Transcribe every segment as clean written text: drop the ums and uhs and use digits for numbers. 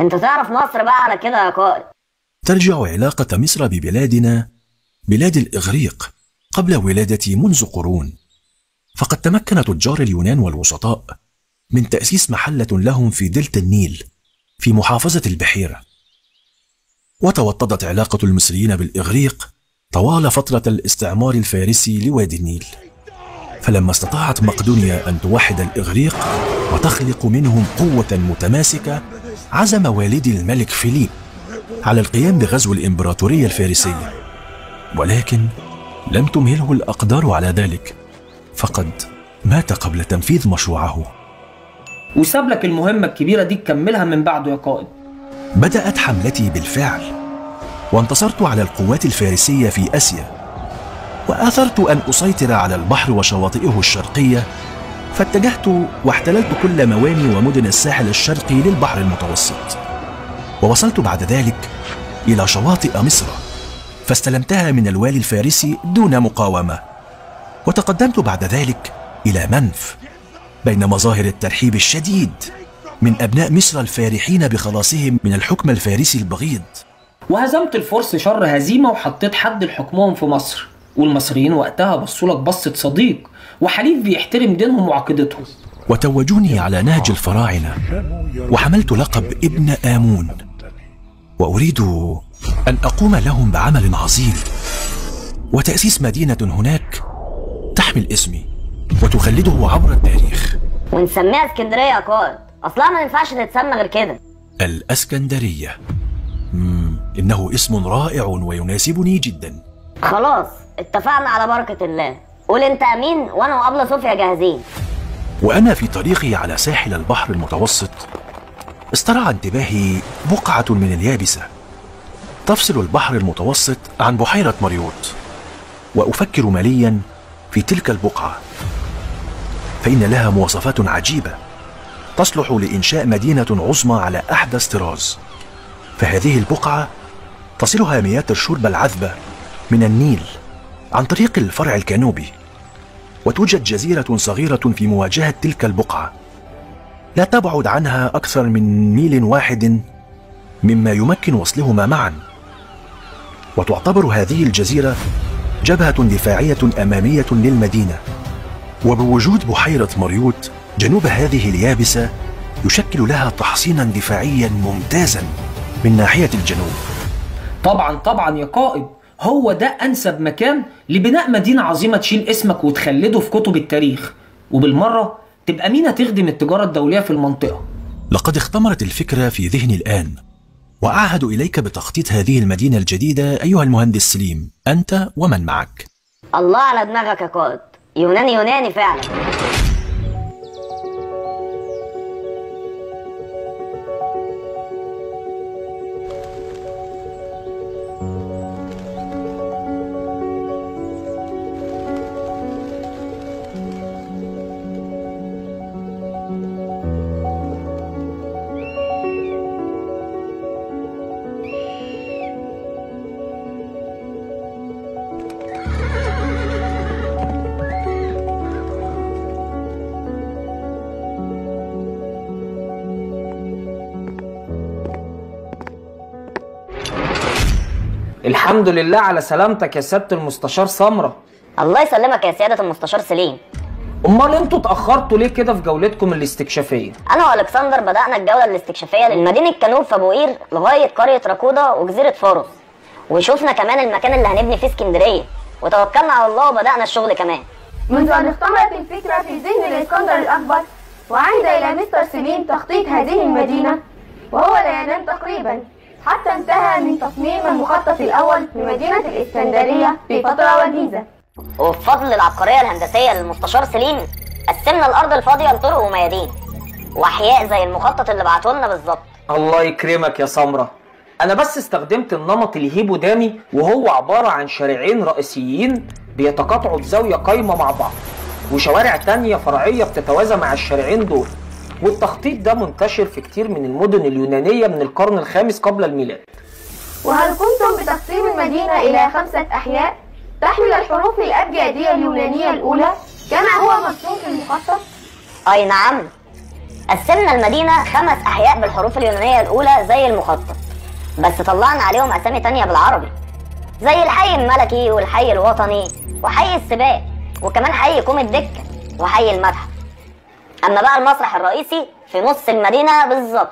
انت تعرف مصر بقى على كده يا قائد. ترجع علاقة مصر ببلادنا بلاد الإغريق قبل ولادتي منذ قرون، فقد تمكن تجار اليونان والوسطاء من تأسيس محلة لهم في دلتا النيل في محافظة البحيرة. وتوطدت علاقة المصريين بالإغريق طوال فترة الاستعمار الفارسي لوادي النيل، فلما استطاعت مقدونيا أن توحد الإغريق وتخلق منهم قوة متماسكة، عزم والدي الملك فيليب على القيام بغزو الإمبراطورية الفارسية، ولكن لم تمهله الأقدار على ذلك، فقد مات قبل تنفيذ مشروعه. وساب لك المهمة الكبيرة دي تكملها من بعده يا قائد. بدأت حملتي بالفعل، وانتصرت على القوات الفارسية في آسيا، وآثرت أن أسيطر على البحر وشواطئه الشرقية، فاتجهت واحتللت كل مواني ومدن الساحل الشرقي للبحر المتوسط، ووصلت بعد ذلك إلى شواطئ مصر فاستلمتها من الوالي الفارسي دون مقاومة، وتقدمت بعد ذلك إلى منف بين مظاهر الترحيب الشديد من أبناء مصر الفارحين بخلاصهم من الحكم الفارسي البغيض. وهزمت الفرس شر هزيمة وحطيت حد لحكمهم في مصر، والمصريين وقتها بصولك بصة صديق وحليف بيحترم دينهم وعقيدتهم، وتوجوني على نهج الفراعنة، وحملت لقب ابن آمون، وأريد أن أقوم لهم بعمل عظيم وتأسيس مدينة هناك تحمل اسمي وتخلده عبر التاريخ، ونسميها اسكندرية يا قائد، أصلها ما ينفعش تتسمى غير كده. الأسكندرية. إنه اسم رائع ويناسبني جدا. خلاص اتفقنا على بركة الله، قول انت امين وانا وابله صوفيا جاهزين. وأنا في طريقي على ساحل البحر المتوسط استرعى انتباهي بقعة من اليابسة تفصل البحر المتوسط عن بحيرة مريوط، وأفكر مليا في تلك البقعة، فإن لها مواصفات عجيبة تصلح لإنشاء مدينة عظمى على أحدث طراز. فهذه البقعة تصلها مياه الشرب العذبة من النيل عن طريق الفرع الكانوبي، وتوجد جزيرة صغيرة في مواجهة تلك البقعة لا تبعد عنها أكثر من ميل واحد مما يمكن وصلهما معا، وتعتبر هذه الجزيرة جبهة دفاعية أمامية للمدينة، وبوجود بحيرة مريوط جنوب هذه اليابسة يشكل لها تحصينا دفاعيا ممتازا من ناحية الجنوب. طبعا يا قائد، هو ده أنسب مكان لبناء مدينة عظيمة تشيل اسمك وتخلده في كتب التاريخ، وبالمرة تبقى مينا تخدم التجارة الدولية في المنطقة. لقد اختمرت الفكرة في ذهني الآن، وأعهد إليك بتخطيط هذه المدينة الجديدة أيها المهندس سليم، أنت ومن معك. الله على دماغك يا قائد، يوناني فعلا. الحمد لله على سلامتك يا سيادة المستشار سمرة. الله يسلمك يا سيادة المستشار سليم. امال انتوا اتأخرتوا ليه كده في جولتكم الاستكشافية؟ انا والكسندر بدأنا الجولة الاستكشافية لمدينة كانوب في ابو قير لغاية قرية راكودا وجزيرة فاروس، وشوفنا كمان المكان اللي هنبني فيه اسكندرية، وتوكلنا على الله وبدأنا الشغل كمان. منذ أن اختمرت الفكرة في ذهن الإسكندر الأكبر وعاد إلى مستر سليم تخطيط هذه المدينة، وهو لا ينام تقريبا حتى انتهى من تصميم المخطط الأول لمدينة الإسكندرية في فترة وجيزة. وبفضل العبقرية الهندسية للمستشار سليم قسمنا الأرض الفاضية لطرق وميادين وأحياء زي المخطط اللي بعته لنا بالظبط. الله يكرمك يا سمرة، أنا بس استخدمت النمط الهيبودامي، وهو عبارة عن شارعين رئيسيين بيتقاطعوا بزاوية قايمة مع بعض، وشوارع تانية فرعية بتتوازى مع الشارعين دول. والتخطيط ده منتشر في كتير من المدن اليونانية من القرن الخامس قبل الميلاد. وهل قمتم بتقسيم المدينة إلى 5 أحياء تحمل الحروف الأبجدية اليونانية الأولى كما هو مرسوم في المخطط؟ أي نعم، قسمنا المدينة 5 أحياء بالحروف اليونانية الأولى زي المخطط، بس طلعنا عليهم أسامي تانية بالعربي زي الحي الملكي والحي الوطني وحي السباق وكمان حي كوم الدكة وحي المتحف. أما بقى المسرح الرئيسي في نص المدينة بالظبط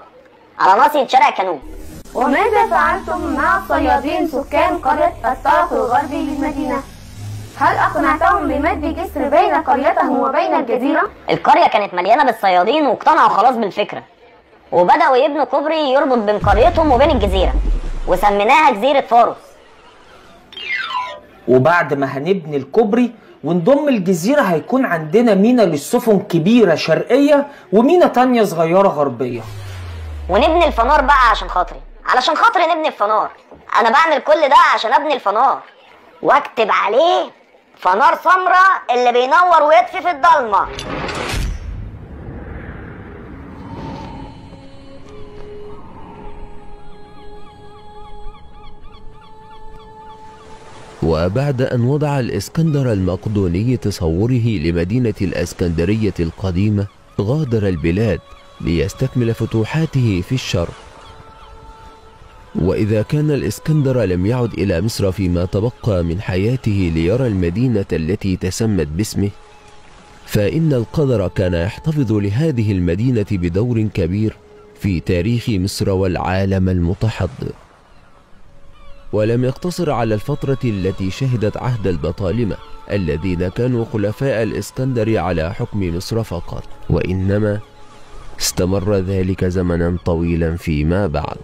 على ناصية شارع كانون. وماذا فعلتم مع الصيادين سكان قرية الطرف الغربي للمدينة؟ هل أقنعتهم بمد جسر بين قريتهم وبين الجزيرة؟ القرية كانت مليانة بالصيادين واقتنعوا خلاص بالفكرة، وبدأوا يبنوا كوبري يربط بين قريتهم وبين الجزيرة وسميناها جزيرة فاروس. وبعد ما هنبني الكوبري ونضم الجزيرة هيكون عندنا مينا للسفن كبيرة شرقية ومينا تانية صغيرة غربية. ونبني الفنار بقى علشان خاطري نبني الفنار. أنا بعمل كل ده عشان أبني الفنار واكتب عليه فنار سمرة اللي بينور ويطفي في الضلمة. وبعد أن وضع الإسكندر المقدوني تصوره لمدينة الإسكندرية القديمة، غادر البلاد ليستكمل فتوحاته في الشرق. وإذا كان الإسكندر لم يعد إلى مصر فيما تبقى من حياته ليرى المدينة التي تسمت باسمه، فإن القدر كان يحتفظ لهذه المدينة بدور كبير في تاريخ مصر والعالم المتحضر. ولم يقتصر على الفترة التي شهدت عهد البطالمة الذين كانوا خلفاء الإسكندر على حكم مصر فقط، وإنما استمر ذلك زمنا طويلا فيما بعد.